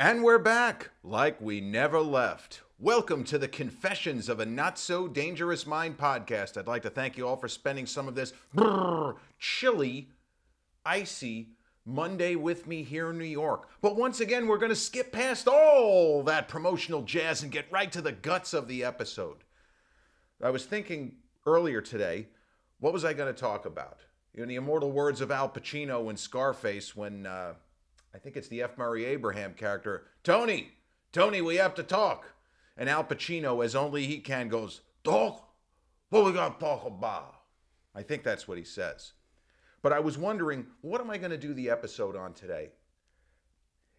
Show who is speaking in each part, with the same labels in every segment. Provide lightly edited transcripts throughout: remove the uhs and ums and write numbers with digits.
Speaker 1: And we're back like we never left. Welcome to the Confessions of a Not So Dangerous Mind podcast. I'd like to thank you all for spending some of this chilly, icy Monday with me here in New York. But once again, we're going to skip past all that promotional jazz and get right to the guts of the episode. I was thinking earlier today, what was I going to talk about? In the immortal words of Al Pacino in Scarface, when I think it's the F. Murray Abraham character, Tony, we have to talk. And Al Pacino, as only he can, goes, talk? What we got to talk about? I think that's what he says. But I was wondering, what am I going to do the episode on today?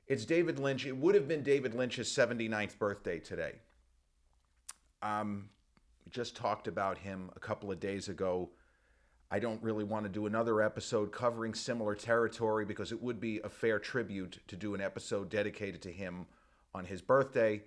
Speaker 1: It's David Lynch. It would have been David Lynch's 79th birthday today. We just talked about him a couple of days ago. I don't really want to do another episode covering similar territory because it would be a fair tribute to do an episode dedicated to him on his birthday.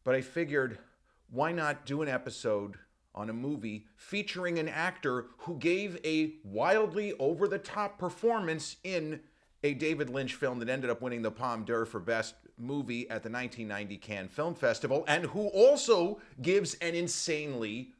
Speaker 1: But I figured, why not do an episode on a movie featuring an actor who gave a wildly over-the-top performance in a David Lynch film that ended up winning the Palme d'Or for Best Movie at the 1990 Cannes Film Festival, and who also gives an insanely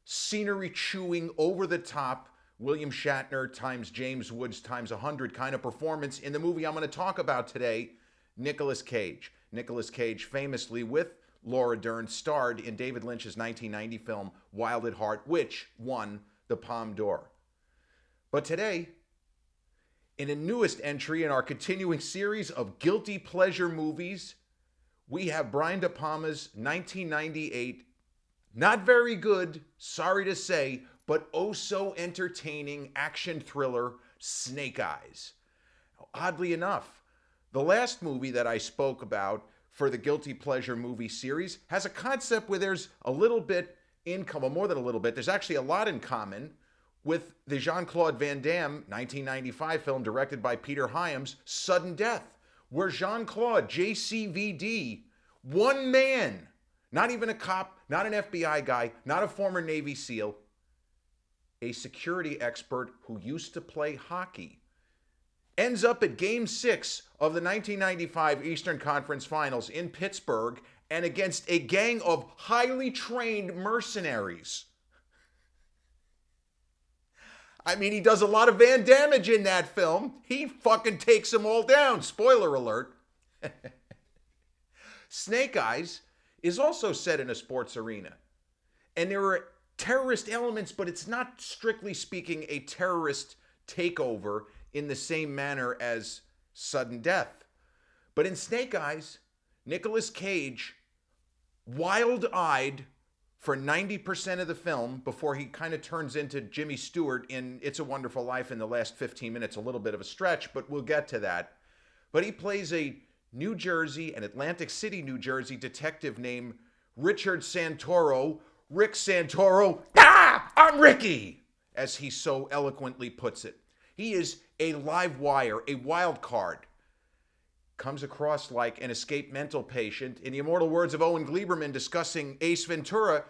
Speaker 1: scenery-chewing, over-the-top William Shatner times James Woods times 100 kind of performance in the movie I'm going to talk about today, Nicolas Cage. Nicolas Cage famously, with Laura Dern, starred in David Lynch's 1990 film Wild at Heart, which won the Palme d'Or. But today, in a newest entry in our continuing series of guilty pleasure movies, we have Brian DePalma's 1998, not very good, sorry to say, but oh so entertaining action thriller, Snake Eyes. Oddly enough, the last movie that I spoke about for the Guilty Pleasure movie series has a concept where there's a little bit in common, more than a little bit, there's actually a lot in common with the Jean-Claude Van Damme 1995 film directed by Peter Hyams, Sudden Death, where Jean-Claude, JCVD, one man, not even a cop, not an FBI guy, not a former Navy SEAL, a security expert who used to play hockey, ends up at Game 6 of the 1995 Eastern Conference Finals in Pittsburgh and against a gang of highly trained mercenaries. I mean, he does a lot of Van Damage in that film. He fucking takes them all down. Spoiler alert. Snake Eyes is also set in a sports arena. And there are terrorist elements, but it's not, strictly speaking, a terrorist takeover in the same manner as Sudden Death. But in Snake Eyes, Nicolas Cage, wild-eyed for 90% of the film before he kind of turns into Jimmy Stewart in It's a Wonderful Life in the last 15 minutes, a little bit of a stretch, but we'll get to that. But he plays a New Jersey and Atlantic City, New Jersey detective named Richard Santoro, Rick Santoro, I'm Ricky, as he so eloquently puts it. He is a live wire, a wild card. Comes across like an escaped mental patient. In the immortal words of Owen Gleiberman discussing Ace Ventura,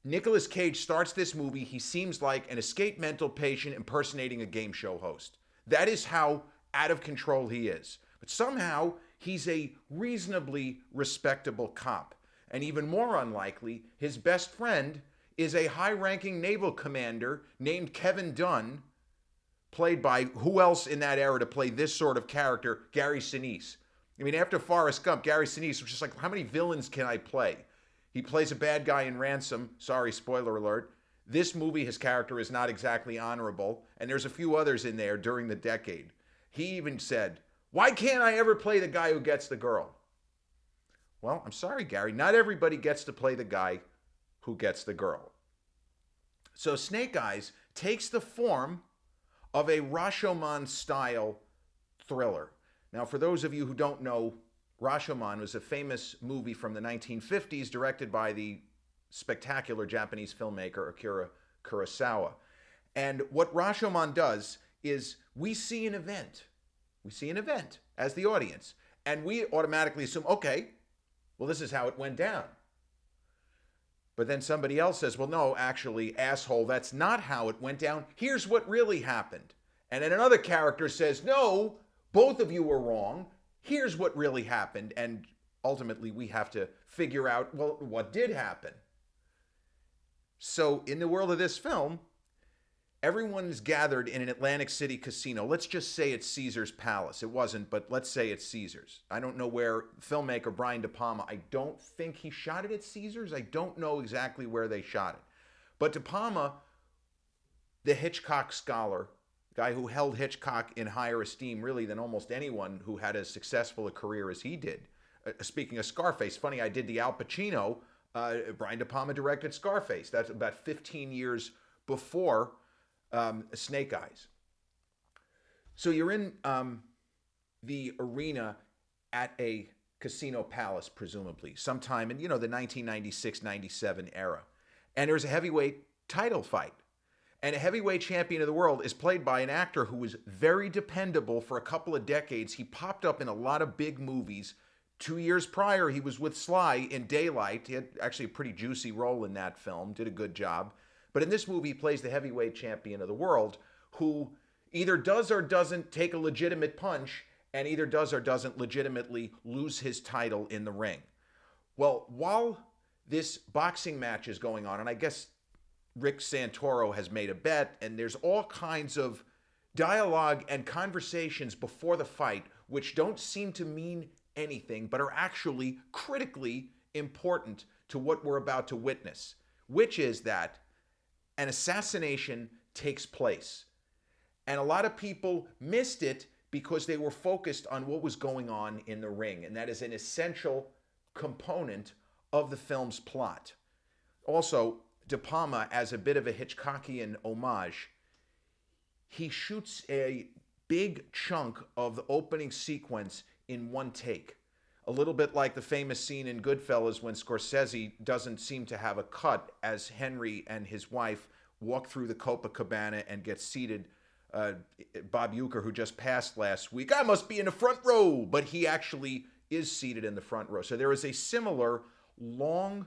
Speaker 1: Nicolas Cage starts this movie, he seems like an escaped mental patient impersonating a game show host. That is how out of control he is. But somehow, he's a reasonably respectable cop. And even more unlikely, his best friend is a high-ranking naval commander named Kevin Dunn, played by, who else in that era to play this sort of character? Gary Sinise. I mean, after Forrest Gump, Gary Sinise was just like, how many villains can I play? He plays a bad guy in Ransom. Sorry, spoiler alert. This movie, his character is not exactly honorable, and there's a few others in there during the decade. He even said, why can't I ever play the guy who gets the girl? Well, I'm sorry, Gary. Not everybody gets to play the guy who gets the girl. So Snake Eyes takes the form of a Rashomon-style thriller. Now, for those of you who don't know, Rashomon was a famous movie from the 1950s directed by the spectacular Japanese filmmaker Akira Kurosawa. And what Rashomon does is we see an event. We see an event as the audience. And we automatically assume, okay, well, this is how it went down. But then somebody else says, well, no, actually, asshole, that's not how it went down. Here's what really happened. And then another character says, no, both of you were wrong. here's what really happened. And ultimately, we have to figure out, well, what did happen? So, in the world of this film, everyone's gathered in an Atlantic City casino. Let's just say it's Caesar's Palace. It wasn't, but let's say it's Caesar's. I don't know where filmmaker Brian DePalma, I don't think he shot it at Caesar's. I don't know exactly where they shot it. But DePalma, the Hitchcock scholar, guy who held Hitchcock in higher esteem really than almost anyone who had as successful a career as he did. Speaking of Scarface, funny, I did the Al Pacino. Brian DePalma directed Scarface. That's about 15 years before Snake Eyes. So you're in the arena at a casino palace, presumably, sometime in, the 1996-97 era. And there's a heavyweight title fight. And a heavyweight champion of the world is played by an actor who was very dependable for a couple of decades. He popped up in a lot of big movies. 2 years prior, he was with Sly in Daylight. He had actually a pretty juicy role in that film, did a good job. But in this movie, he plays the heavyweight champion of the world who either does or doesn't take a legitimate punch and either does or doesn't legitimately lose his title in the ring. Well, while this boxing match is going on, and I guess Rick Santoro has made a bet, and there's all kinds of dialogue and conversations before the fight which don't seem to mean anything, but are actually critically important to what we're about to witness, which is that an assassination takes place. And a lot of people missed it because they were focused on what was going on in the ring, and that is an essential component of the film's plot. Also, De Palma, as a bit of a Hitchcockian homage, he shoots a big chunk of the opening sequence in one take. A little bit like the famous scene in Goodfellas when Scorsese doesn't seem to have a cut as Henry and his wife walk through the Copacabana and get seated. Bob Uecker, who just passed last week, I must be in the front row, but he actually is seated in the front row. So there is a similar long,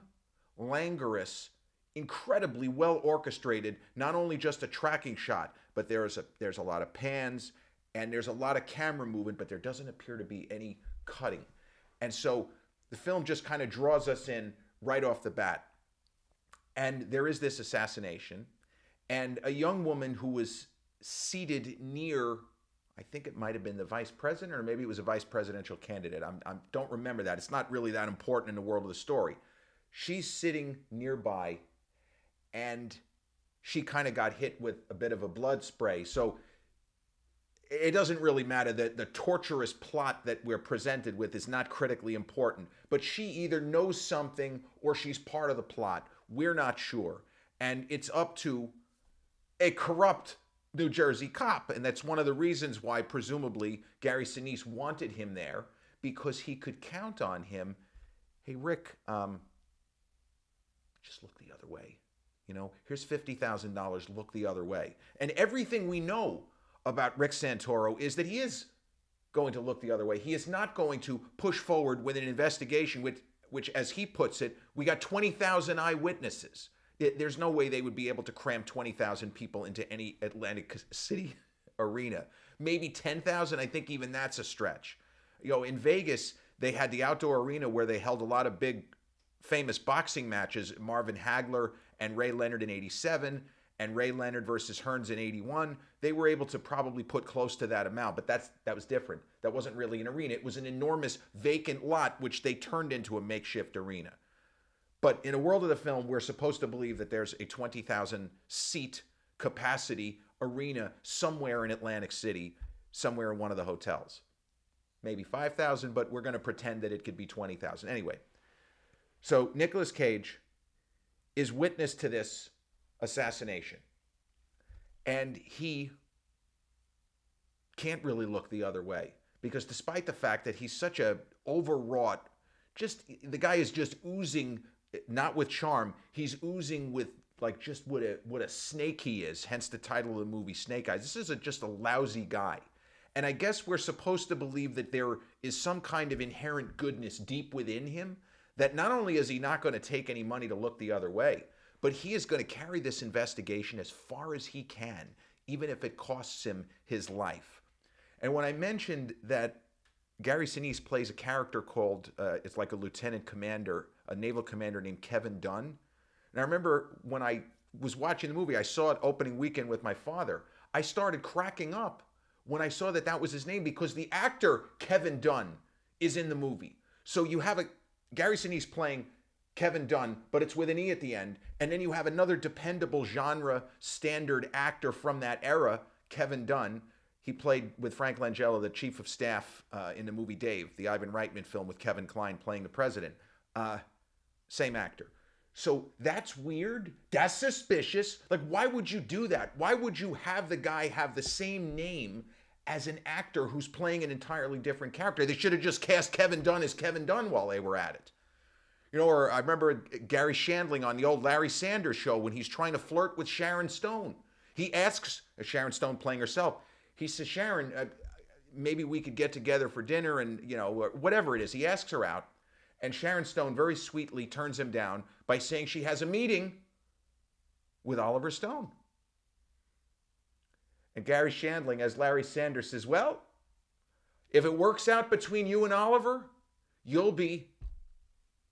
Speaker 1: languorous, incredibly well orchestrated, not only just a tracking shot, but there's a lot of pans and there's a lot of camera movement, but there doesn't appear to be any cutting. And so the film just kind of draws us in right off the bat. And there is this assassination, and a young woman who was seated near, I think it might have been the vice president, or maybe it was a vice presidential candidate. I don't remember that. It's not really that important in the world of the story. She's sitting nearby, and she kind of got hit with a bit of a blood spray. So it doesn't really matter that the torturous plot that we're presented with is not critically important. But she either knows something or she's part of the plot. We're not sure. And it's up to a corrupt New Jersey cop. And that's one of the reasons why, presumably, Gary Sinise wanted him there, because he could count on him. Hey, Rick, just look the other way. Here's $50,000, look the other way. And everything we know about Rick Santoro is that he is going to look the other way. He is not going to push forward with an investigation which, as he puts it, we got 20,000 eyewitnesses. There's no way they would be able to cram 20,000 people into any Atlantic City arena. Maybe 10,000, I think even that's a stretch. In Vegas, they had the outdoor arena where they held a lot of big famous boxing matches, Marvin Hagler and Ray Leonard in 87, and Ray Leonard versus Hearns in 81. They were able to probably put close to that amount, but that was different. That wasn't really an arena. It was an enormous vacant lot, which they turned into a makeshift arena. But in a world of the film, we're supposed to believe that there's a 20,000 seat capacity arena somewhere in Atlantic City, somewhere in one of the hotels. Maybe 5,000, but we're going to pretend that it could be 20,000. Anyway, so Nicolas Cage is witness to this assassination. And he can't really look the other way, because despite the fact that he's such a overwrought, the guy is just oozing, not with charm, he's oozing with just what a snake he is, hence the title of the movie, Snake Eyes. This is just a lousy guy. And I guess we're supposed to believe that there is some kind of inherent goodness deep within him, that not only is he not going to take any money to look the other way, but he is going to carry this investigation as far as he can, even if it costs him his life. And when I mentioned that Gary Sinise plays a character called, it's like a lieutenant commander, a naval commander named Kevin Dunn. And I remember when I was watching the movie, I saw it opening weekend with my father. I started cracking up when I saw that that was his name because the actor Kevin Dunn is in the movie. So you have a Gary Sinise playing Kevin Dunn, but it's with an E at the end. And then you have another dependable genre standard actor from that era, Kevin Dunn. He played with Frank Langella, the chief of staff in the movie Dave, the Ivan Reitman film with Kevin Kline playing the president. Same actor. So that's weird. That's suspicious. Like, why would you do that? Why would you have the guy have the same name as an actor who's playing an entirely different character? They should have just cast Kevin Dunn as Kevin Dunn while they were at it. You know, or I remember Gary Shandling on the old Larry Sanders show when he's trying to flirt with Sharon Stone. He asks, Sharon Stone playing herself, he says, Sharon, maybe we could get together for dinner and, you know, whatever it is. He asks her out. And Sharon Stone very sweetly turns him down by saying she has a meeting with Oliver Stone. And Gary Shandling, as Larry Sanders, says, well, if it works out between you and Oliver, you'll be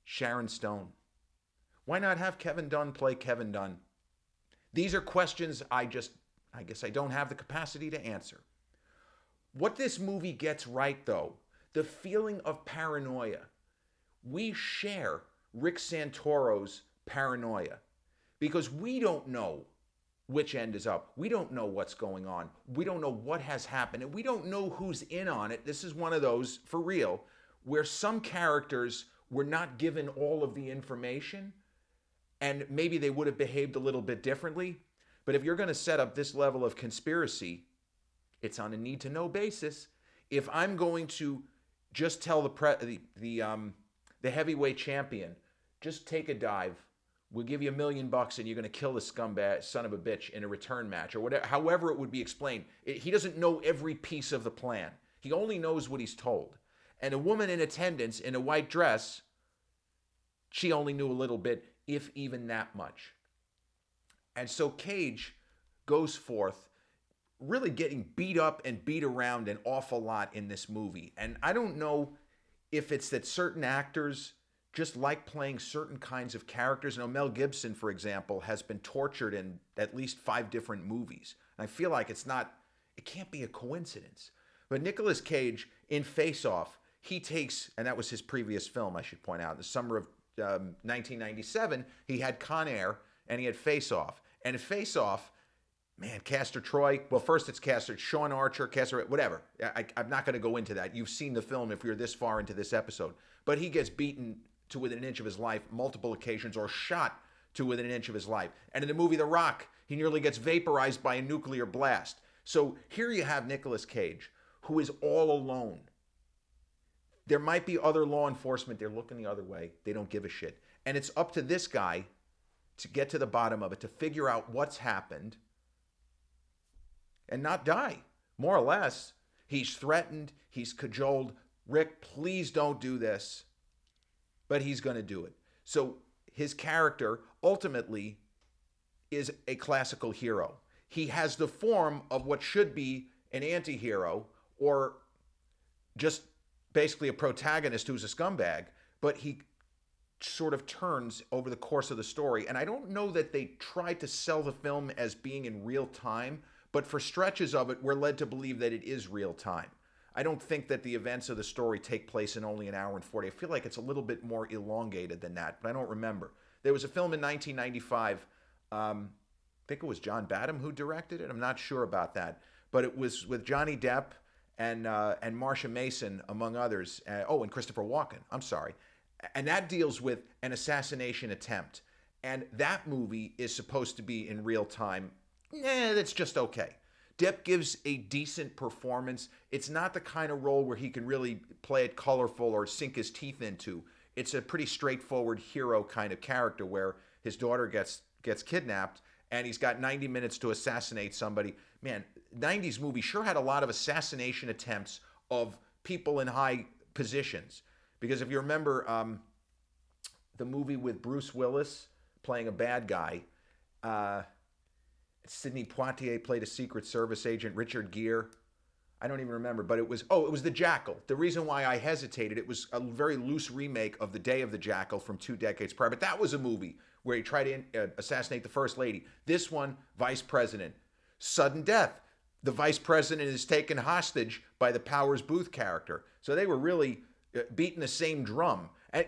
Speaker 1: Sharon Stone. Why not have Kevin Dunn play Kevin Dunn? These are questions I guess I don't have the capacity to answer. What this movie gets right, though, the feeling of paranoia. We share Rick Santoro's paranoia because we don't know which end is up. We don't know what's going on. We don't know what has happened, and we don't know who's in on it. This is one of those, for real, where some characters were not given all of the information, and maybe they would have behaved a little bit differently. But if you're going to set up this level of conspiracy, it's on a need-to-know basis. If I'm going to just tell the heavyweight champion, just take a dive. We'll give you $1 million and you're going to kill the scumbag son of a bitch in a return match or whatever, however it would be explained. He doesn't know every piece of the plan. He only knows what he's told. And a woman in attendance in a white dress, she only knew a little bit, if even that much. And so Cage goes forth really getting beat up and beat around an awful lot in this movie. And I don't know if it's that certain actors just like playing certain kinds of characters. Mel Gibson, for example, has been tortured in at least 5 different movies. And I feel like it can't be a coincidence. But Nicolas Cage in Face Off, he takes, and that was his previous film, I should point out, in the summer of 1997, he had Con Air and he had Face Off. And in Face Off, man, Castor Troy, well, first it's Sean Archer, whatever. I'm not going to go into that. You've seen the film if you're this far into this episode. But he gets beaten to within an inch of his life multiple occasions or shot to within an inch of his life. And in the movie The Rock, he nearly gets vaporized by a nuclear blast. So here you have Nicolas Cage, who is all alone. There might be other law enforcement. They're looking the other way. They don't give a shit. And it's up to this guy to get to the bottom of it, to figure out what's happened and not die. More or less, he's threatened, he's cajoled. Rick, please don't do this. But he's going to do it. So his character ultimately is a classical hero. He has the form of what should be an anti-hero or just basically a protagonist who's a scumbag, but he sort of turns over the course of the story. And I don't know that they tried to sell the film as being in real time, but for stretches of it, we're led to believe that it is real time. I don't think that the events of the story take place in only an hour and 40. I feel like it's a little bit more elongated than that, but I don't remember. There was a film in 1995, I think it was John Badham who directed it. I'm not sure about that, but it was with Johnny Depp and Marsha Mason, among others. And Christopher Walken. I'm sorry. And that deals with an assassination attempt. And that movie is supposed to be in real time. That's just okay. Depp gives a decent performance. It's not the kind of role where he can really play it colorful or sink his teeth into. It's a pretty straightforward hero kind of character where his daughter gets kidnapped and he's got 90 minutes to assassinate somebody. Man, 90s movie sure had a lot of assassination attempts of people in high positions. Because if you remember the movie with Bruce Willis playing a bad guy, Sidney Poitier played a Secret Service agent, Richard Gere. I don't even remember, but it was The Jackal. The reason why I hesitated, it was a very loose remake of The Day of the Jackal from 2 decades prior, but that was a movie where he tried to assassinate the first lady. This one, vice president. Sudden death. The vice president is taken hostage by the Powers Booth character. So they were really beating the same drum. And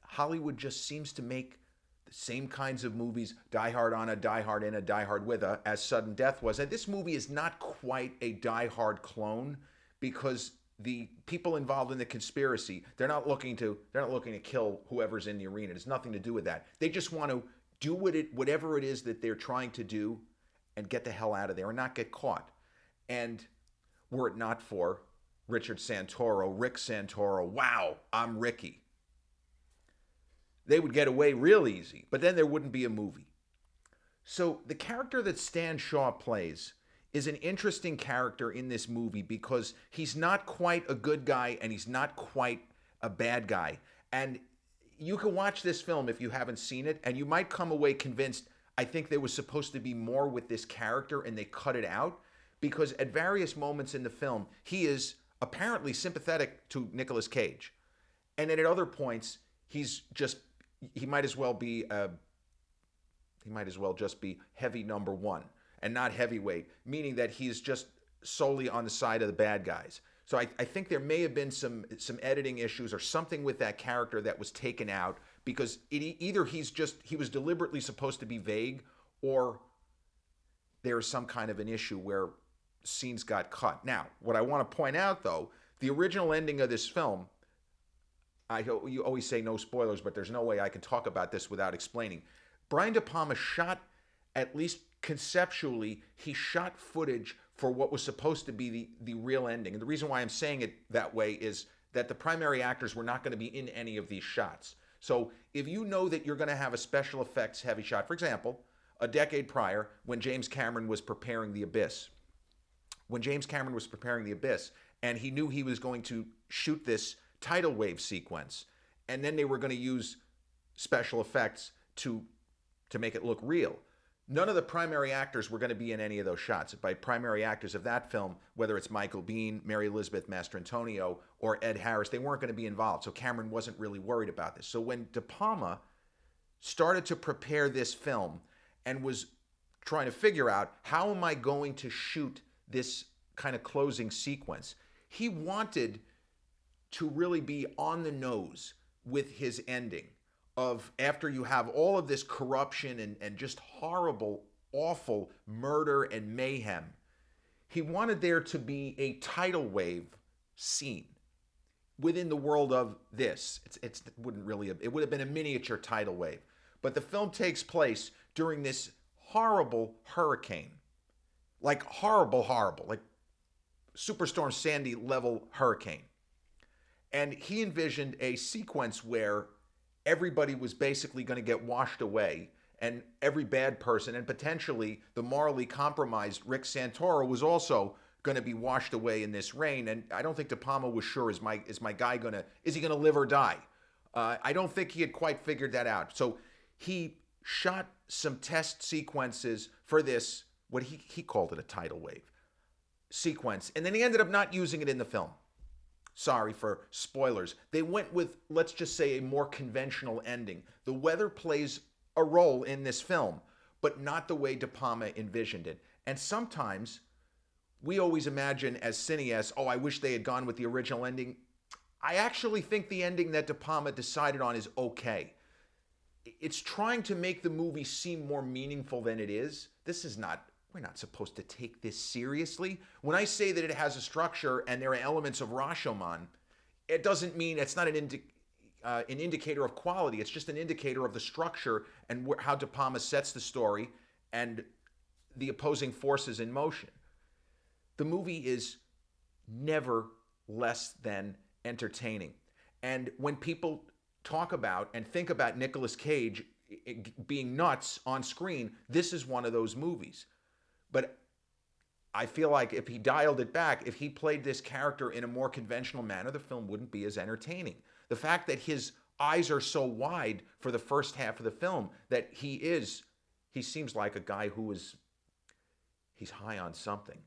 Speaker 1: Hollywood just seems to make the same kinds of movies, Die Hard on a, Die Hard in a, Die Hard with a, as Sudden Death was. And this movie is not quite a Die Hard clone because the people involved in the conspiracy, they're not looking to kill whoever's in the arena. It has nothing to do with that. They just want to do whatever it is that they're trying to do and get the hell out of there and not get caught. And were it not for Rick Santoro, wow, I'm Ricky, they would get away real easy, but then there wouldn't be a movie. So the character that Stan Shaw plays is an interesting character in this movie because he's not quite a good guy and he's not quite a bad guy. And you can watch this film if you haven't seen it, and you might come away convinced, I think there was supposed to be more with this character and they cut it out, because at various moments in the film, he is apparently sympathetic to Nicolas Cage. And then at other points, he might as well just be heavy number one and not heavyweight, meaning that he's just solely on the side of the bad guys. So I think there may have been some editing issues or something with that character that was taken out, because either he was deliberately supposed to be vague, or there is some kind of an issue where scenes got cut. Now, what I want to point out, though, the original ending of this film, you always say no spoilers, but there's no way I can talk about this without explaining. Brian DePalma shot, at least conceptually, he shot footage for what was supposed to be the real ending. And the reason why I'm saying it that way is that the primary actors were not going to be in any of these shots. So if you know that you're going to have a special effects heavy shot, for example, a decade prior when James Cameron was preparing The Abyss, and he knew he was going to shoot this tidal wave sequence, and then they were going to use special effects to make it look real. None of the primary actors were going to be in any of those shots. By primary actors of that film, whether it's Michael Biehn, Mary Elizabeth Mastrantonio, or Ed Harris, they weren't going to be involved. So Cameron wasn't really worried about this. So when De Palma started to prepare this film and was trying to figure out, how am I going to shoot this kind of closing sequence, he wanted to really be on the nose with his ending of, after you have all of this corruption and just horrible, awful murder and mayhem, he wanted there to be a tidal wave scene within the world of this. It would have been a miniature tidal wave. But the film takes place during this horrible hurricane. Like horrible, like Superstorm Sandy level hurricane. And he envisioned a sequence where everybody was basically going to get washed away, and every bad person, and potentially the morally compromised Rick Santoro, was also going to be washed away in this rain. And I don't think De Palma was sure, is my guy is he going to live or die? I don't think he had quite figured that out. So he shot some test sequences for this, what he called it, a tidal wave sequence, and then he ended up not using it in the film. Sorry for spoilers. They went with, let's just say, a more conventional ending. The weather plays a role in this film, but not the way De Palma envisioned it. And sometimes we always imagine as cineasts, I wish they had gone with the original ending. I actually think the ending that De Palma decided on is okay. It's trying to make the movie seem more meaningful than it is. We're not supposed to take this seriously. When I say that it has a structure and there are elements of Rashomon, it doesn't mean, it's not an indicator of quality. It's just an indicator of the structure and how De Palma sets the story and the opposing forces in motion. The movie is never less than entertaining. And when people talk about and think about Nicolas Cage being nuts on screen, this is one of those movies. But I feel like if he dialed it back, if he played this character in a more conventional manner, the film wouldn't be as entertaining. The fact that his eyes are so wide for the first half of the film, that he seems like a guy he's high on something.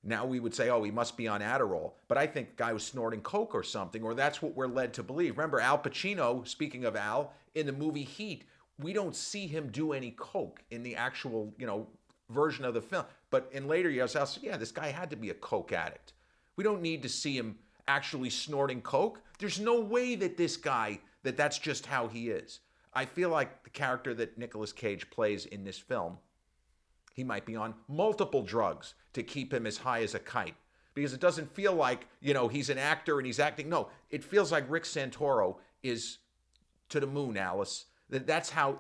Speaker 1: Now we would say, oh, he must be on Adderall. But I think the guy was snorting coke or something, or that's what we're led to believe. Remember, Al Pacino, speaking of Al, in the movie Heat, we don't see him do any coke in the actual, version of the film. But in later years, I'll say, yeah, this guy had to be a coke addict. We don't need to see him actually snorting coke. There's no way that this guy, that's just how he is. I feel like the character that Nicolas Cage plays in this film, he might be on multiple drugs to keep him as high as a kite. Because it doesn't feel like, he's an actor and he's acting. No, it feels like Rick Santoro is to the moon, Alice. That's how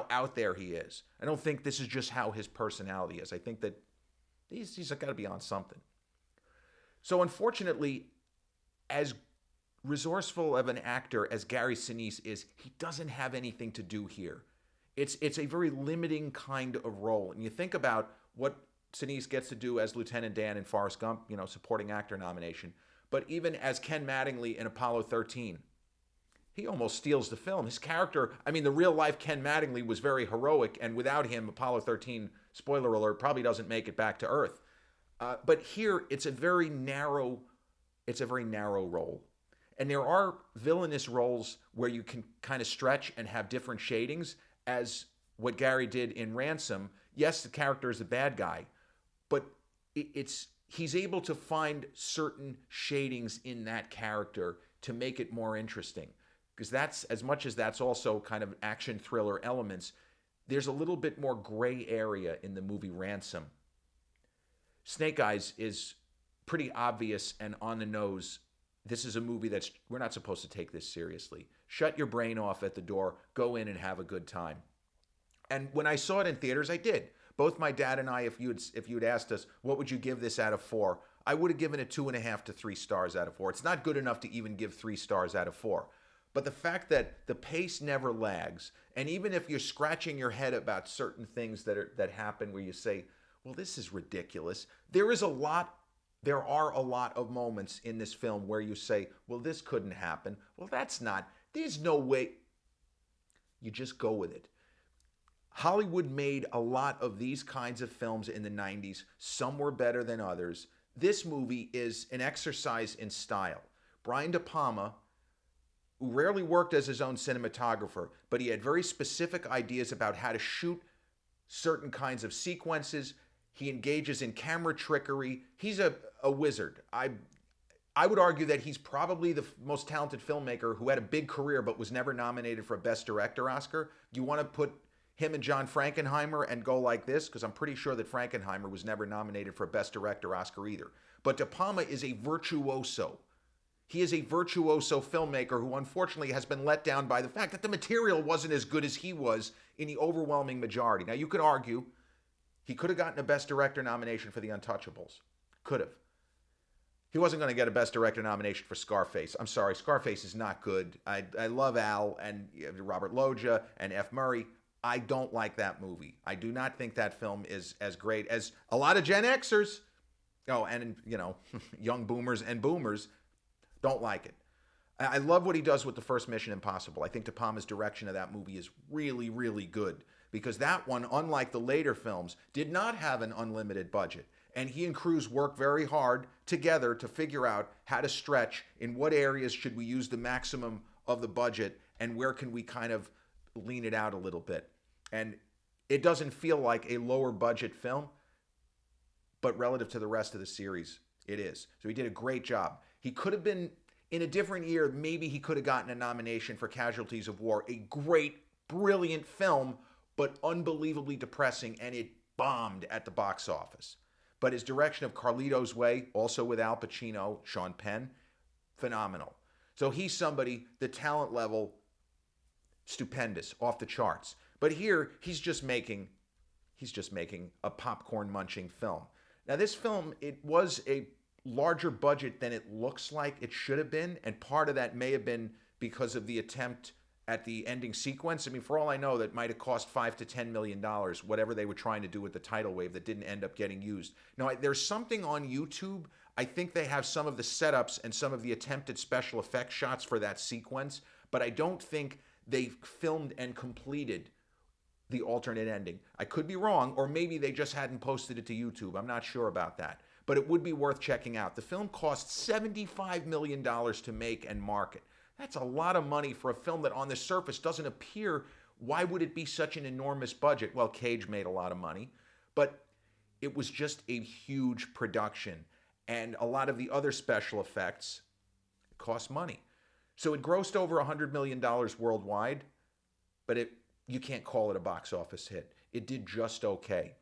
Speaker 1: out there he is. I don't think this is just how his personality is. I think that he's got to be on something. So unfortunately, as resourceful of an actor as Gary Sinise is, he doesn't have anything to do here. It's a very limiting kind of role. And you think about what Sinise gets to do as Lieutenant Dan in Forrest Gump, supporting actor nomination. But even as Ken Mattingly in Apollo 13, he almost steals the film. His character, the real life Ken Mattingly was very heroic, and without him, Apollo 13, spoiler alert, probably doesn't make it back to Earth. But here, it's a very narrow role. And there are villainous roles where you can kind of stretch and have different shadings, as what Gary did in Ransom. Yes, the character is a bad guy, but he's able to find certain shadings in that character to make it more interesting. Because that's, as much as that's also kind of action thriller elements, there's a little bit more gray area in the movie Ransom. Snake Eyes is pretty obvious and on the nose. This is a movie we're not supposed to take this seriously. Shut your brain off at the door, go in and have a good time. And when I saw it in theaters, I did. Both my dad and I, if you'd asked us, what would you give this out of 4? I would have given it 2.5 to 3 stars out of 4. It's not good enough to even give 3 stars out of 4. But the fact that the pace never lags, and even if you're scratching your head about certain things that happen where you say, well, this is ridiculous, there are a lot of moments in this film where you say, well, this couldn't happen. Well, there's no way. You just go with it. Hollywood made a lot of these kinds of films in the 90s. Some were better than others. This movie is an exercise in style. Brian DePalma, who rarely worked as his own cinematographer, but he had very specific ideas about how to shoot certain kinds of sequences. He engages in camera trickery. He's a wizard. I would argue that he's probably the most talented filmmaker who had a big career but was never nominated for a Best Director Oscar. You want to put him and John Frankenheimer and go like this? Because I'm pretty sure that Frankenheimer was never nominated for a Best Director Oscar either. But De Palma is a virtuoso. He is a virtuoso filmmaker who unfortunately has been let down by the fact that the material wasn't as good as he was in the overwhelming majority. Now, you could argue he could have gotten a Best Director nomination for The Untouchables. Could have. He wasn't going to get a Best Director nomination for Scarface. I'm sorry, Scarface is not good. I love Al and Robert Loggia and F. Murray. I don't like that movie. I do not think that film is as great as a lot of Gen Xers. Oh, and, young boomers and boomers don't like it. I love what he does with the first Mission Impossible. I think De Palma's direction of that movie is really, really good, because that one, unlike the later films, did not have an unlimited budget. And he and Cruise worked very hard together to figure out how to stretch, in what areas should we use the maximum of the budget, and where can we kind of lean it out a little bit. And it doesn't feel like a lower budget film, but relative to the rest of the series, it is. So he did a great job. He could have been, in a different year, maybe he could have gotten a nomination for Casualties of War. A great, brilliant film, but unbelievably depressing, and it bombed at the box office. But his direction of Carlito's Way, also with Al Pacino, Sean Penn, phenomenal. So he's somebody, the talent level, stupendous, off the charts. But here, he's just making a popcorn munching film. Now, this film, it was a larger budget than it looks like it should have been, and part of that may have been because of the attempt at the ending sequence. For all I know, that might have cost $5 to $10 million, whatever they were trying to do with the tidal wave that didn't end up getting used. Now, there's something on YouTube. I think they have some of the setups and some of the attempted special effects shots for that sequence, but I don't think they filmed and completed the alternate ending. I could be wrong, or maybe they just hadn't posted it to YouTube. I'm not sure about that. but it would be worth checking out. The film cost $75 million to make and market. That's a lot of money for a film that on the surface doesn't appear. Why would it be such an enormous budget? Well, Cage made a lot of money, but it was just a huge production. And a lot of the other special effects cost money. So it grossed over $100 million worldwide, but you can't call it a box office hit. It did just okay.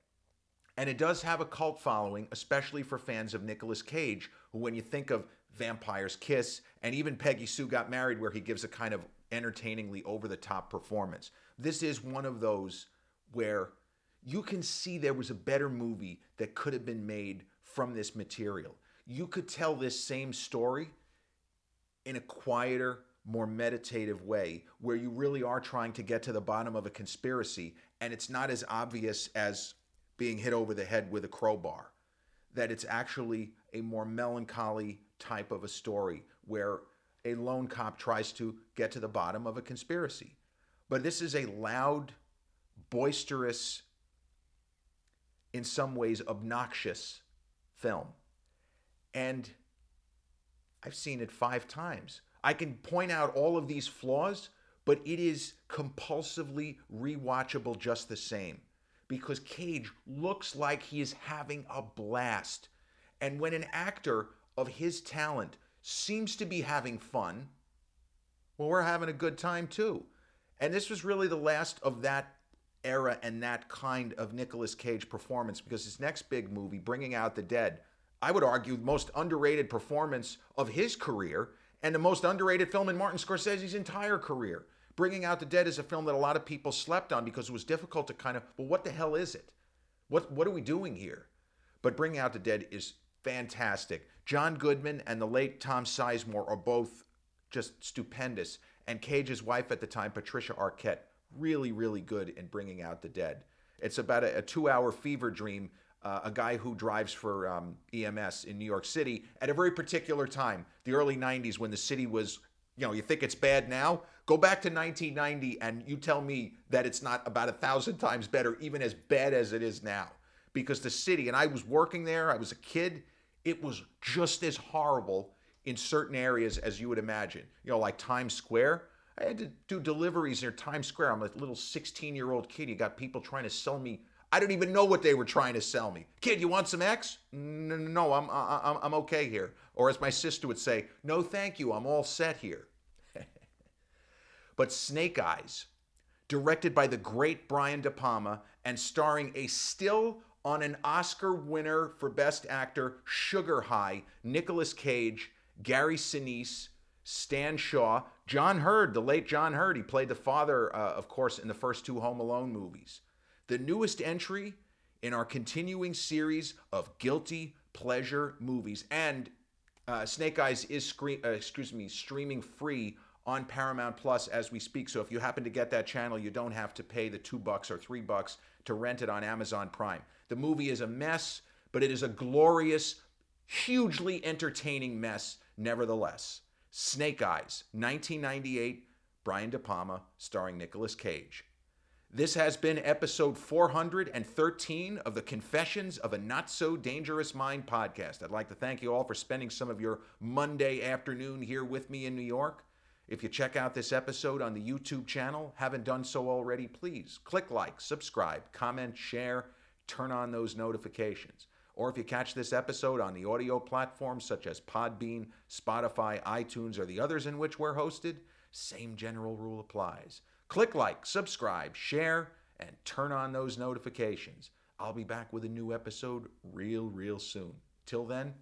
Speaker 1: And it does have a cult following, especially for fans of Nicolas Cage, who when you think of Vampire's Kiss and even Peggy Sue Got Married, where he gives a kind of entertainingly over-the-top performance. This is one of those where you can see there was a better movie that could have been made from this material. You could tell this same story in a quieter, more meditative way, where you really are trying to get to the bottom of a conspiracy, and it's not as obvious as being hit over the head with a crowbar. That it's actually a more melancholy type of a story where a lone cop tries to get to the bottom of a conspiracy. But this is a loud, boisterous, in some ways obnoxious film. And I've seen it 5 times. I can point out all of these flaws, but it is compulsively rewatchable just the same. Because Cage looks like he is having a blast. And when an actor of his talent seems to be having fun, well, we're having a good time too. And this was really the last of that era and that kind of Nicolas Cage performance, because his next big movie, Bringing Out the Dead, I would argue the most underrated performance of his career and the most underrated film in Martin Scorsese's entire career. Bringing Out the Dead is a film that a lot of people slept on because it was difficult to kind of, well, what the hell is it? What are we doing here? But Bringing Out the Dead is fantastic. John Goodman and the late Tom Sizemore are both just stupendous. And Cage's wife at the time, Patricia Arquette, really, really good in Bringing Out the Dead. It's about a 2-hour fever dream, a guy who drives for EMS in New York City at a very particular time, the early 90s, when the city was, you think it's bad now? Go back to 1990 and you tell me that it's not about 1,000 times better, even as bad as it is now. Because the city, and I was working there, I was a kid, it was just as horrible in certain areas as you would imagine. Like Times Square. I had to do deliveries near Times Square. I'm a little 16-year-old kid. You got people trying to sell me. I don't even know what they were trying to sell me. Kid, you want some X? No, I'm okay here. Or as my sister would say, no, thank you. I'm all set here. But Snake Eyes, directed by the great Brian DePalma and starring a still on an Oscar winner for Best Actor, Sugar High, Nicolas Cage, Gary Sinise, Stan Shaw, John Hurd, the late John Hurd. He played the father, of course, in the first 2 Home Alone movies. The newest entry in our continuing series of guilty pleasure movies. And Snake Eyes is streaming free on Paramount Plus as we speak. So if you happen to get that channel, you don't have to pay the $2 or $3 to rent it on Amazon Prime. The movie is a mess, but it is a glorious, hugely entertaining mess nevertheless. Snake Eyes, 1998, Brian DePalma, starring Nicolas Cage. This has been episode 413 of the Confessions of a Not So Dangerous Mind podcast. I'd like to thank you all for spending some of your Monday afternoon here with me in New York. If you check out this episode on the YouTube channel, haven't done so already, please click like, subscribe, comment, share, turn on those notifications. Or if you catch this episode on the audio platforms such as Podbean, Spotify, iTunes, or the others in which we're hosted, same general rule applies. Click like, subscribe, share, and turn on those notifications. I'll be back with a new episode real soon. Till then,